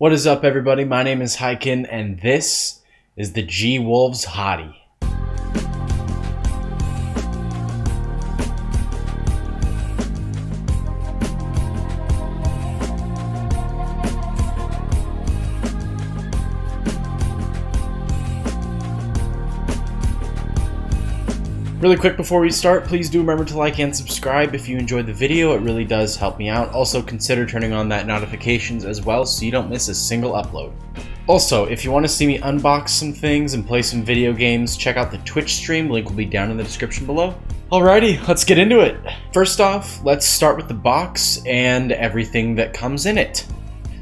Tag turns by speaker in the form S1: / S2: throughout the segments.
S1: What is up, everybody? My name is Hati, and this is the G-Wolves Hati. Really quick before we start, please do remember to like and subscribe if you enjoyed the video. It really does help me out. Also consider turning on that notifications as well so you don't miss a single upload. Also, if you want to see me unbox some things and play some video games, check out the Twitch stream. Link will be down in the description below. Alrighty, let's get into it. First off, let's start with the box and everything that comes in it.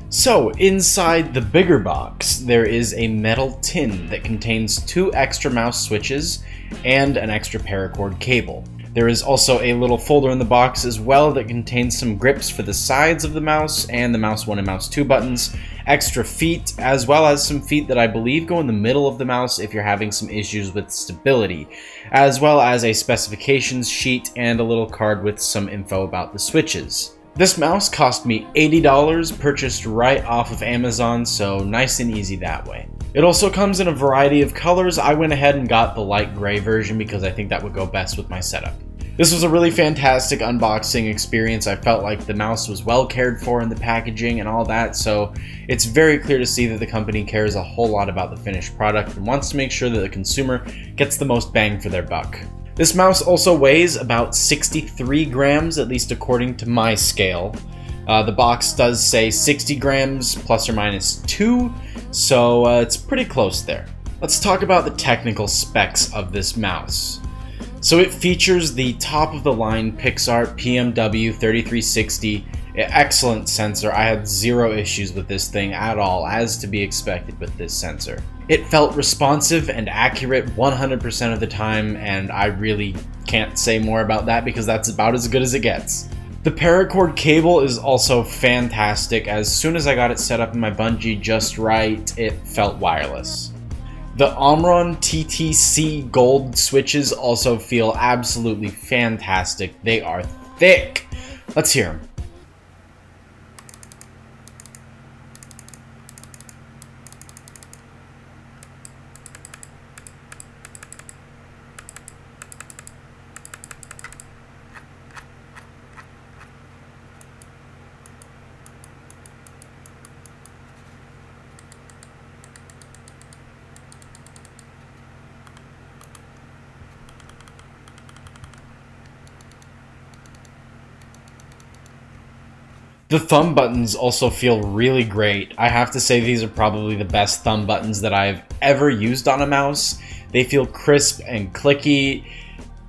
S1: So, inside the bigger box, there is a metal tin that contains 2 extra mouse switches and an extra paracord cable. There is also a little folder in the box as well that contains some grips for the sides of the mouse and the mouse 1 and mouse 2 buttons, extra feet, as well as some feet that I believe go in the middle of the mouse if you're having some issues with stability, as well as a specifications sheet and a little card with some info about the switches. This mouse cost me $80, purchased right off of Amazon, so nice and easy that way. It also comes in a variety of colors. I went ahead and got the light gray version because I think that would go best with my setup. This was a really fantastic unboxing experience. I felt like the mouse was well cared for in the packaging and all that, so it's very clear to see that the company cares a whole lot about the finished product and wants to make sure that the consumer gets the most bang for their buck. This mouse also weighs about 63 grams, at least according to my scale. The box does say 60 grams plus or minus 2, so it's pretty close there. Let's talk about the technical specs of this mouse. So it features the top-of-the-line PixArt PMW 3360, excellent sensor. I had zero issues with this thing at all, as to be expected with this sensor. It felt responsive and accurate 100% of the time, and I really can't say more about that because that's about as good as it gets. The paracord cable is also fantastic. As soon as I got it set up in my bungee just right, it felt wireless. The Omron TTC gold switches also feel absolutely fantastic. They are thick. Let's hear them. The thumb buttons also feel really great. I have to say these are probably the best thumb buttons that I've ever used on a mouse. They feel crisp and clicky.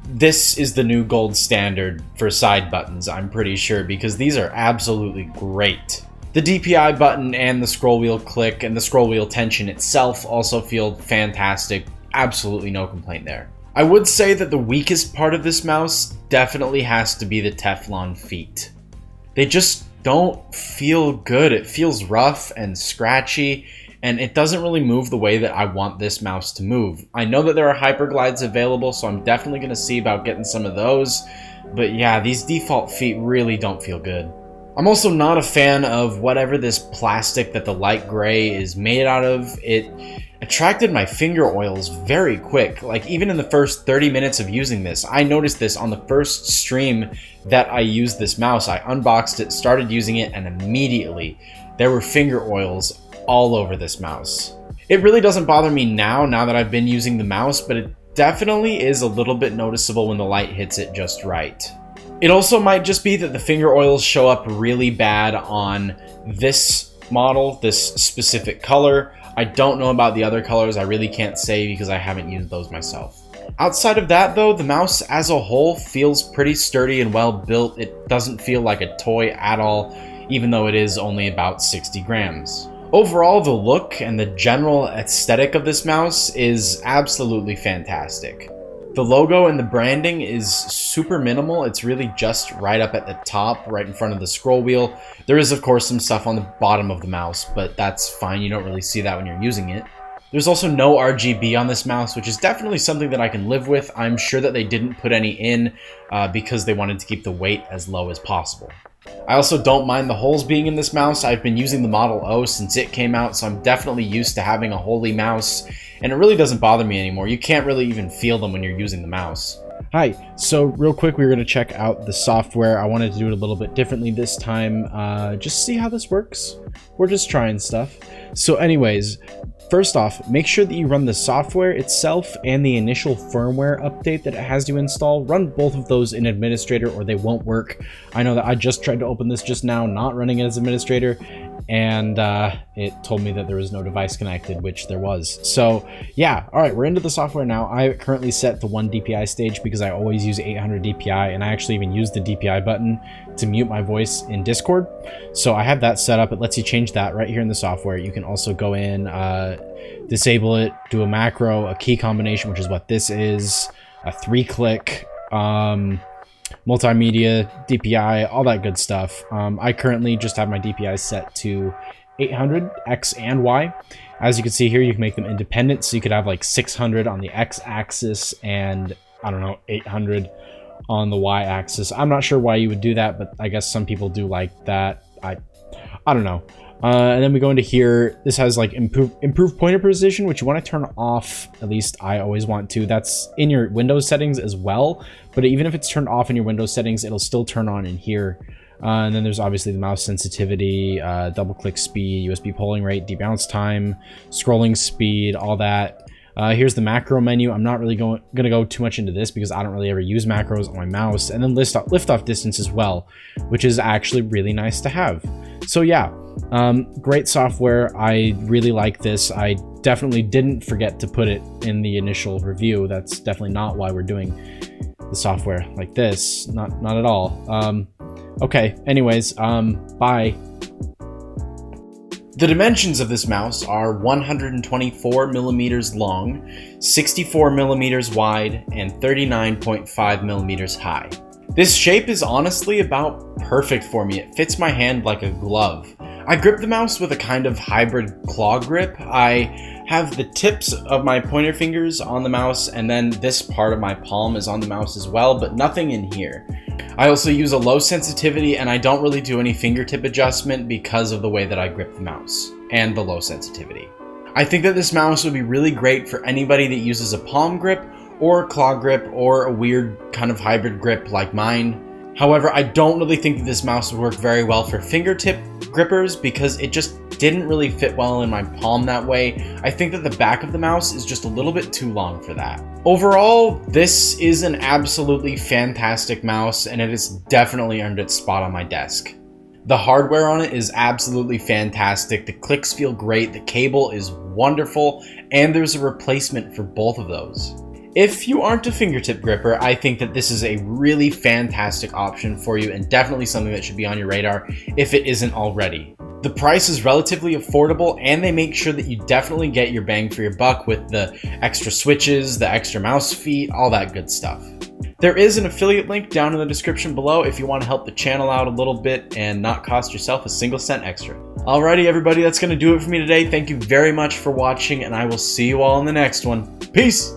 S1: This is the new gold standard for side buttons, I'm pretty sure, because these are absolutely great. The DPI button and the scroll wheel click and the scroll wheel tension itself also feel fantastic. Absolutely no complaint there. I would say that the weakest part of this mouse definitely has to be the Teflon feet. They just don't feel good. It feels rough and scratchy, and it doesn't really move the way that I want this mouse to move. I know that there are hyperglides available, so I'm definitely going to see about getting some of those, but yeah, these default feet really don't feel good. I'm also not a fan of whatever this plastic that the light gray is made out of. It attracted my finger oils very quick. Like, even in the first 30 minutes of using this, I noticed this on the first stream that I used this mouse. I unboxed it, started using it, and immediately there were finger oils all over this mouse. It really doesn't bother me now that I've been using the mouse, but it definitely is a little bit noticeable when the light hits it just right. It also might just be that the finger oils show up really bad on this model, this specific color. I don't know about the other colors. I really can't say because I haven't used those myself. Outside of that though, the mouse as a whole feels pretty sturdy and well built. It doesn't feel like a toy at all, even though it is only about 60 grams. Overall, the look and the general aesthetic of this mouse is absolutely fantastic. The logo and the branding is super minimal. It's really just right up at the top, right in front of the scroll wheel. There is, of course, some stuff on the bottom of the mouse, but that's fine. You don't really see that when you're using it. There's also no RGB on this mouse, which is definitely something that I can live with. I'm sure that they didn't put any in because they wanted to keep the weight as low as possible. I also don't mind the holes being in this mouse. I've been using the Model O since it came out, so I'm definitely used to having a holy mouse, and it really doesn't bother me anymore. You can't really even feel them when you're using the mouse. Hi, so real quick, we were going to check out the software. I wanted to do it a little bit differently this time, just see how this works. We're just trying stuff. So anyways, first off, make sure that you run the software itself and the initial firmware update that it has you install. Run both of those in administrator or they won't work. I know that I just tried to open this just now, not running it as administrator, and it told me that there was no device connected, which there was. So yeah, all right, we're into the software now. I currently set the 1 DPI stage because I always use 800 DPI, and I actually even use the DPI button to mute my voice in Discord. So I have that set up. It lets you change that right here in the software. You can also go in, disable it, do a macro, a key combination, which is what this is, a 3-click, multimedia, DPI, all that good stuff. I currently just have my DPI set to 800 X and Y. As you can see here, you can make them independent, so you could have like 600 on the X axis and I don't know, 800 on the Y axis. I'm not sure why you would do that, but I guess some people do like that. I don't know. And then we go into here. This has like improve pointer precision, which you want to turn off. At least I always want to. That's in your Windows settings as well. But even if it's turned off in your Windows settings, it'll still turn on in here. And then there's obviously the mouse sensitivity, double click speed, USB polling rate, debounce time, scrolling speed, all that. Here's the macro menu. I'm not really going to go too much into this because I don't really ever use macros on my mouse. And then lift off distance as well, which is actually really nice to have. So yeah, great software. I really like this. I definitely didn't forget to put it in the initial review. That's definitely not why we're doing the software like this. Not at all. Okay, anyways, bye. The dimensions of this mouse are 124 millimeters long, 64 millimeters wide, and 39.5 millimeters high. This shape is honestly about perfect for me. It fits my hand like a glove. I grip the mouse with a kind of hybrid claw grip. I have the tips of my pointer fingers on the mouse, and then this part of my palm is on the mouse as well, but nothing in here. I also use a low sensitivity, and I don't really do any fingertip adjustment because of the way that I grip the mouse and the low sensitivity. I think that this mouse would be really great for anybody that uses a palm grip or a claw grip or a weird kind of hybrid grip like mine. However, I don't really think that this mouse would work very well for fingertip grippers because it just didn't really fit well in my palm that way. I think that the back of the mouse is just a little bit too long for that. Overall, this is an absolutely fantastic mouse, and it has definitely earned its spot on my desk. The hardware on it is absolutely fantastic. The clicks feel great, the cable is wonderful, and there's a replacement for both of those. If you aren't a fingertip gripper, I think that this is a really fantastic option for you and definitely something that should be on your radar if it isn't already. The price is relatively affordable, and they make sure that you definitely get your bang for your buck with the extra switches, the extra mouse feet, all that good stuff. There is an affiliate link down in the description below if you want to help the channel out a little bit and not cost yourself a single cent extra. Alrighty everybody, that's going to do it for me today. Thank you very much for watching, and I will see you all in the next one. Peace!